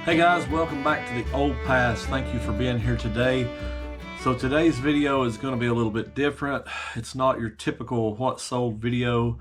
Hey guys, welcome back to the Old Pass. Thank you for being here today. So today's video is going to be a little bit different. It's not your typical what sold video,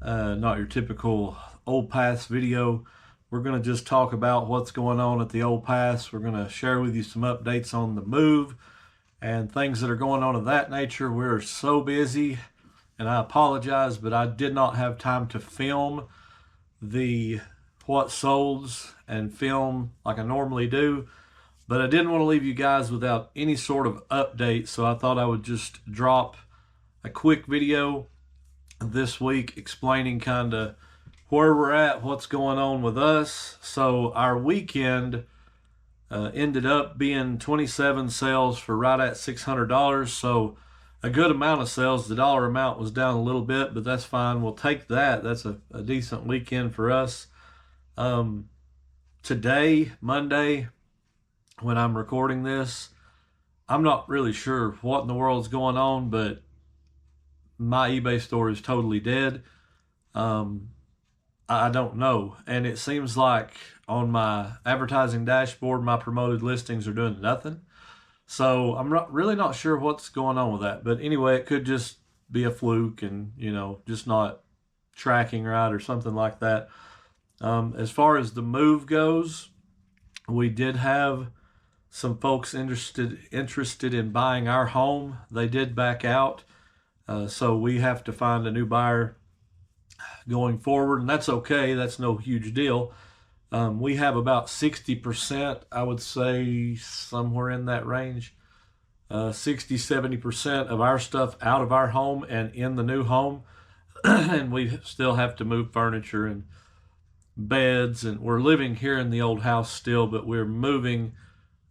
not your typical Old Pass video. We're going to just talk about what's going on at the Old Pass. We're going to share with you some updates on the move and things that are going on of that nature. We're so busy, and I apologize, but I did not have time to film the what solds and film like I normally do, but I didn't want to leave you guys without any sort of update, so I thought I would just drop a quick video this week explaining kind of where we're at, what's going on with us. So our weekend ended up being 27 sales for right at $600, so a good amount of sales. The dollar amount was down a little bit, but that's fine. We'll take that. That's a decent weekend for us. Today, Monday, when I'm recording this, I'm not really sure what in the world's going on, but my eBay store is totally dead. I don't know. And it seems like on my advertising dashboard, my promoted listings are doing nothing. So I'm really not sure what's going on with that. But anyway, it could just be a fluke and, just not tracking right or something like that. As far as the move goes, we did have some folks interested in buying our home. They did back out, so we have to find a new buyer going forward, and that's okay. That's no huge deal. We have about 60%, I would say, somewhere in that range, 60-70% of our stuff out of our home and in the new home, and we still have to move furniture and beds, and we're living here in the old house still, but we're moving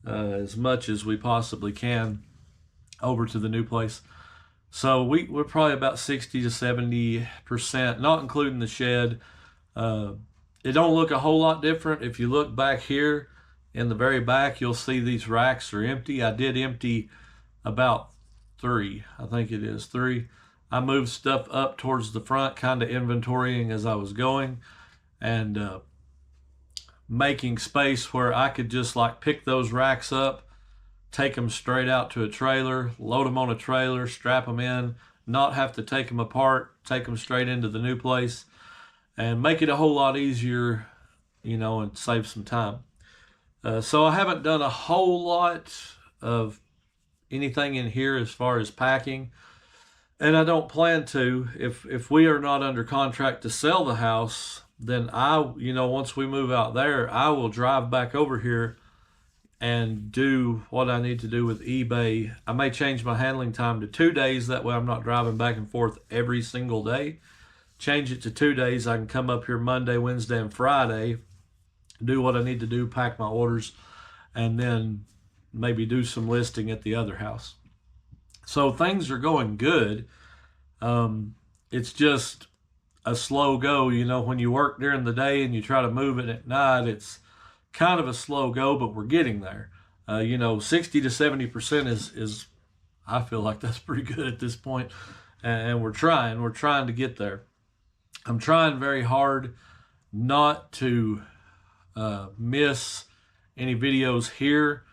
as much as we possibly can over to the new place. So we're probably about 60 to 70%, not including the shed. It don't look a whole lot different. If you look back here in the very back, you'll see these racks are empty. I did empty about 3. I think it is 3. I moved stuff up towards the front, kind of inventorying as I was going, and making space where I could just like pick those racks up, take them straight out to a trailer, load them on a trailer, strap them in, not have to take them apart, take them straight into the new place, and make it a whole lot easier, and save some time. So I haven't done a whole lot of anything in here as far as packing, and I don't plan to. If we are not under contract to sell the house, then once we move out there, I will drive back over here and do what I need to do with eBay. I may change my handling time to 2 days. That way I'm not driving back and forth every single day. Change it to 2 days. I can come up here Monday, Wednesday, and Friday, do what I need to do, pack my orders, and then maybe do some listing at the other house. So things are going good. It's just a slow go. When you work during the day and you try to move it at night, it's kind of a slow go, but we're getting there. 60 to 70% is I feel like that's pretty good at this point, and we're trying to get there. I'm trying very hard not to miss any videos here.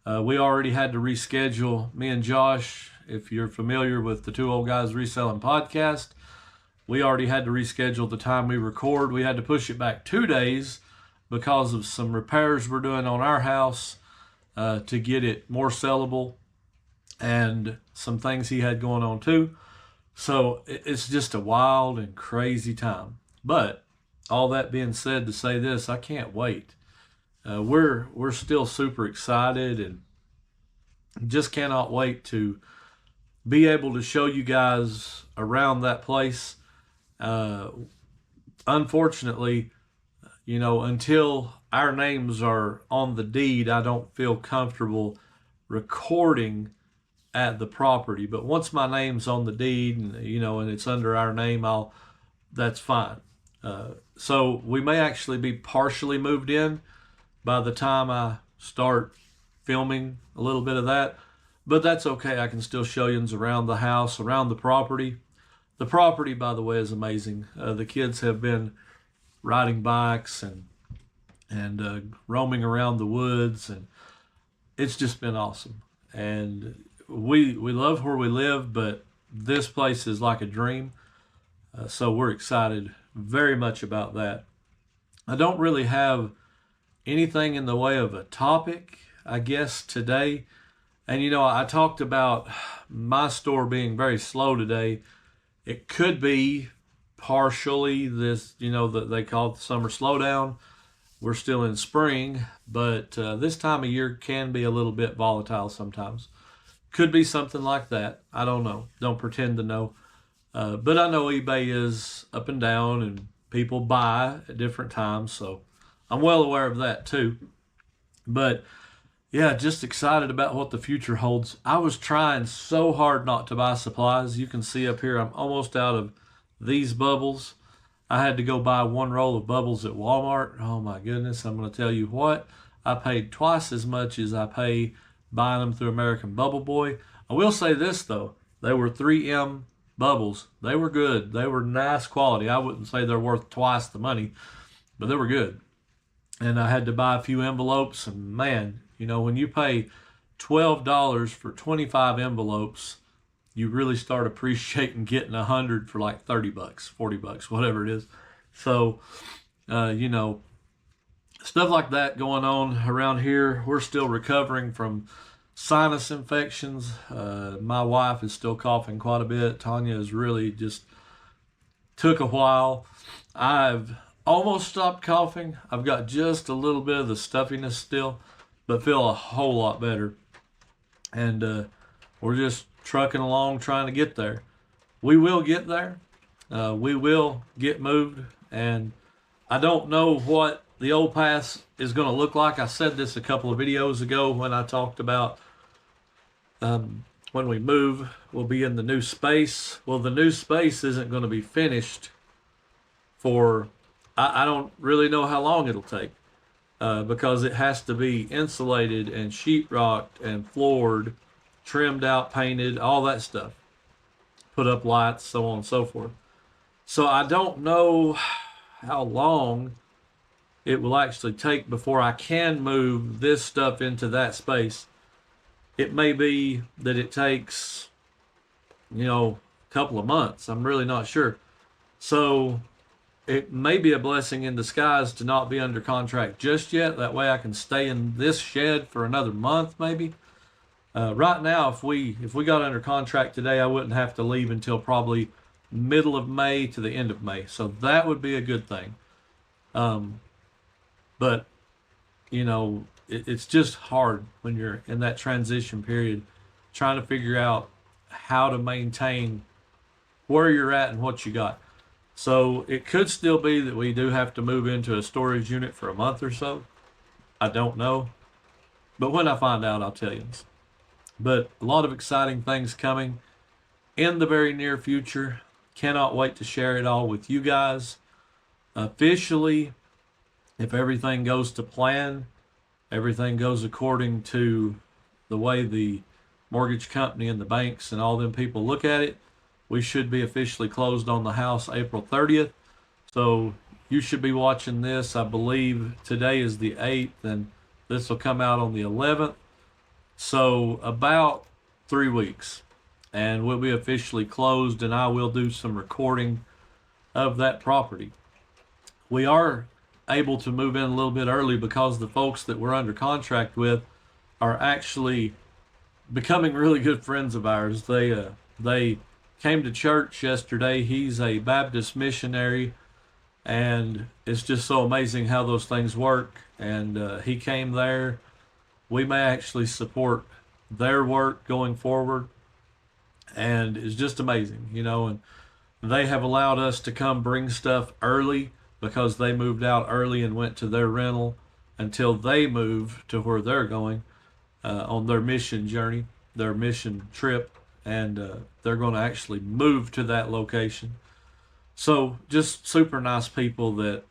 We already had to reschedule. Me and Josh, if you're familiar with the Two Old Guys Reselling podcast, we already had to reschedule the time we record. We had to push it back 2 days because of some repairs we're doing on our house to get it more sellable, and some things he had going on too. So it's just a wild and crazy time. But all that being said, to say this, I can't wait. We're still super excited and just cannot wait to be able to show you guys around that place. Unfortunately, until our names are on the deed, I don't feel comfortable recording at the property. But once my name's on the deed and and it's under our name, that's fine. So we may actually be partially moved in by the time I start filming a little bit of that, but that's okay. I can still show you around the house, around the property. The property, by the way, is amazing. The kids have been riding bikes and and roaming around the woods, and it's just been awesome. And we love where we live, but this place is like a dream. So we're excited very much about that. I don't really have anything in the way of a topic, I guess, today. And I talked about my store being very slow today. It could be partially this, that they call it the summer slowdown. We're still in spring, but this time of year can be a little bit volatile sometimes. Could be something like that. I don't know. Don't pretend to know. But I know eBay is up and down and people buy at different times. So I'm well aware of that too. But yeah, just excited about what the future holds. I was trying so hard not to buy supplies. You can see up here, I'm almost out of these bubbles. I had to go buy one roll of bubbles at Walmart. Oh my goodness, I'm going to tell you what. I paid twice as much as I pay buying them through American Bubble Boy. I will say this though, they were 3M bubbles. They were good. They were nice quality. I wouldn't say they're worth twice the money, but they were good. And I had to buy a few envelopes, and man, when you pay $12 for 25 envelopes, you really start appreciating getting 100 for like 30 bucks, 40 bucks, whatever it is. So, stuff like that going on around here. We're still recovering from sinus infections. My wife is still coughing quite a bit. Tanya has really just took a while. I've almost stopped coughing. I've got just a little bit of the stuffiness still, but feel a whole lot better. And we're just trucking along trying to get there. We will get there. We will get moved. And I don't know what the old path is going to look like. I said this a couple of videos ago when I talked about when we move, we'll be in the new space. Well, the new space isn't going to be finished for, I don't really know how long it'll take. Because it has to be insulated and sheetrocked and floored, trimmed out, painted, all that stuff. Put up lights, so on and so forth. So I don't know how long it will actually take before I can move this stuff into that space. It may be that it takes, a couple of months. I'm really not sure. So it may be a blessing in disguise to not be under contract just yet. That way I can stay in this shed for another month maybe. Right now, if we got under contract today, I wouldn't have to leave until probably middle of May to the end of May. So that would be a good thing. But, it's just hard when you're in that transition period, trying to figure out how to maintain where you're at and what you got. So it could still be that we do have to move into a storage unit for a month or so. I don't know. But when I find out, I'll tell you. But a lot of exciting things coming in the very near future. Cannot wait to share it all with you guys. Officially, if everything goes to plan, everything goes according to the way the mortgage company and the banks and all them people look at it, we should be officially closed on the house April 30th. So you should be watching this. I believe today is the 8th and this will come out on the 11th. So about 3 weeks and we'll be officially closed, and I will do some recording of that property. We are able to move in a little bit early because the folks that we're under contract with are actually becoming really good friends of ours. They came to church yesterday. He's a Baptist missionary, and it's just so amazing how those things work. And he came there. We may actually support their work going forward, and it's just amazing, and they have allowed us to come bring stuff early because they moved out early and went to their rental until they move to where they're going on their mission journey, their mission trip, and they're going to actually move to that location. So just super nice people that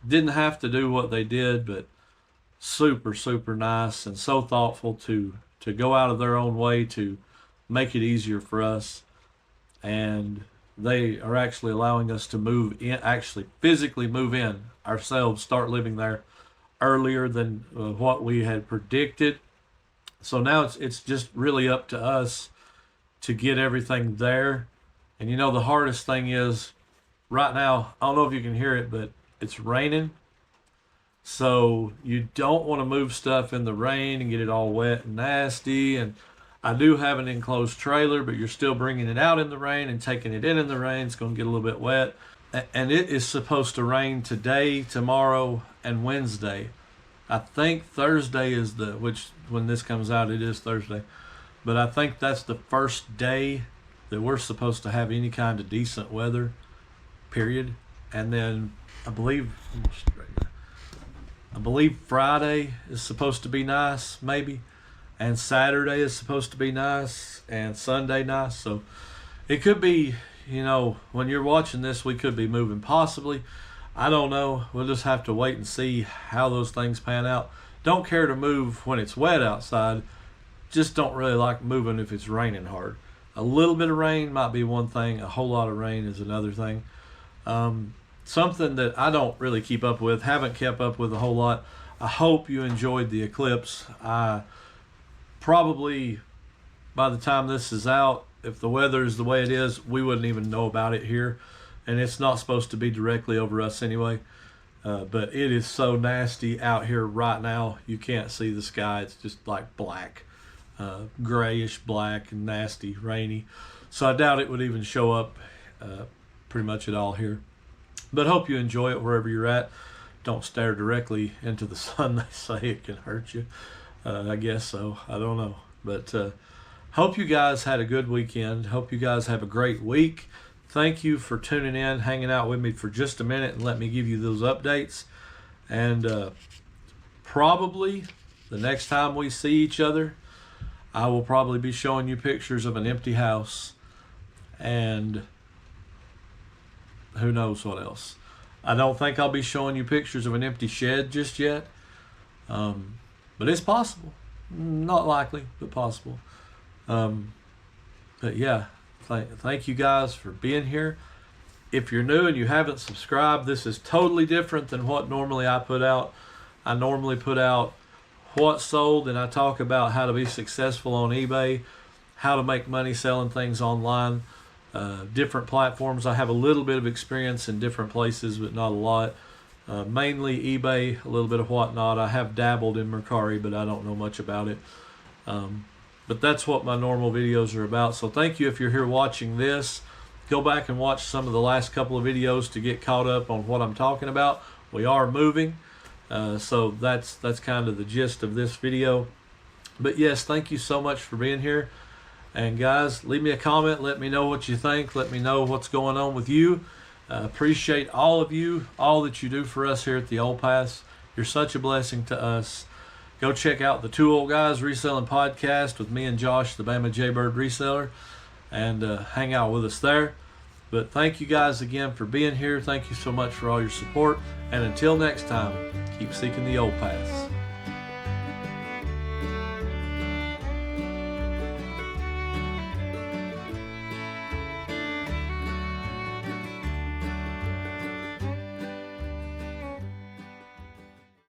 didn't have to do what they did, but super, super nice and so thoughtful to go out of their own way to make it easier for us. And they are actually allowing us to move in, actually physically move in ourselves, start living there earlier than what we had predicted. So now it's just really up to us to get everything there. And you know, the hardest thing is right now, I don't know if you can hear it, but it's raining. So you don't want to move stuff in the rain and get it all wet and nasty. And I do have an enclosed trailer, but you're still bringing it out in the rain and taking it in the rain. It's going to get a little bit wet. And it is supposed to rain today, tomorrow, and Wednesday. I think Thursday is which when this comes out, it is Thursday. But I think that's the first day that we're supposed to have any kind of decent weather, period. And then I believe Friday is supposed to be nice, maybe. And Saturday is supposed to be nice, and Sunday nice. So it could be, you know, when you're watching this, we could be moving possibly. I don't know. We'll just have to wait and see how those things pan out. Don't care to move when it's wet outside. Just don't really like moving if it's raining hard. A little bit of rain might be one thing. A whole lot of rain is another thing. Something that I don't really keep up with, haven't kept up with a whole lot. I hope you enjoyed the eclipse. I probably, by the time this is out, if the weather is the way it is, we wouldn't even know about it here. And it's not supposed to be directly over us anyway. But it is so nasty out here right now. You can't see the sky. It's just like black, grayish black and nasty, rainy. So I doubt it would even show up pretty much at all here. But hope you enjoy it wherever you're at. Don't stare directly into the sun. They say it can hurt you. I guess so. I don't know. But hope you guys had a good weekend. Hope you guys have a great week. Thank you for tuning in, hanging out with me for just a minute, and let me give you those updates. And probably the next time we see each other, I will probably be showing you pictures of an empty house and who knows what else. I don't think I'll be showing you pictures of an empty shed just yet. But it's possible. Not likely, but possible. But yeah, thank you guys for being here. If you're new and you haven't subscribed, this is totally different than what normally I put out. I normally put out what sold, and I talk about how to be successful on eBay, how to make money selling things online, different platforms. I have a little bit of experience in different places, but not a lot. Mainly eBay, a little bit of whatnot. I have dabbled in Mercari, but I don't know much about it. But that's what my normal videos are about. So thank you if you're here watching this. Go back and watch some of the last couple of videos to get caught up on what I'm talking about. We are moving. So that's kind of the gist of this video. But yes, thank you so much for being here. And guys, leave me a comment. Let me know what you think. Let me know what's going on with you. Appreciate all of you, all that you do for us here at the Old Paths. You're such a blessing to us. Go check out the Two Old Guys Reselling Podcast with me and Josh, the Bama Jaybird reseller, and hang out with us there. But thank you guys again for being here. Thank you so much for all your support. And until next time, keep seeking the Old Paths.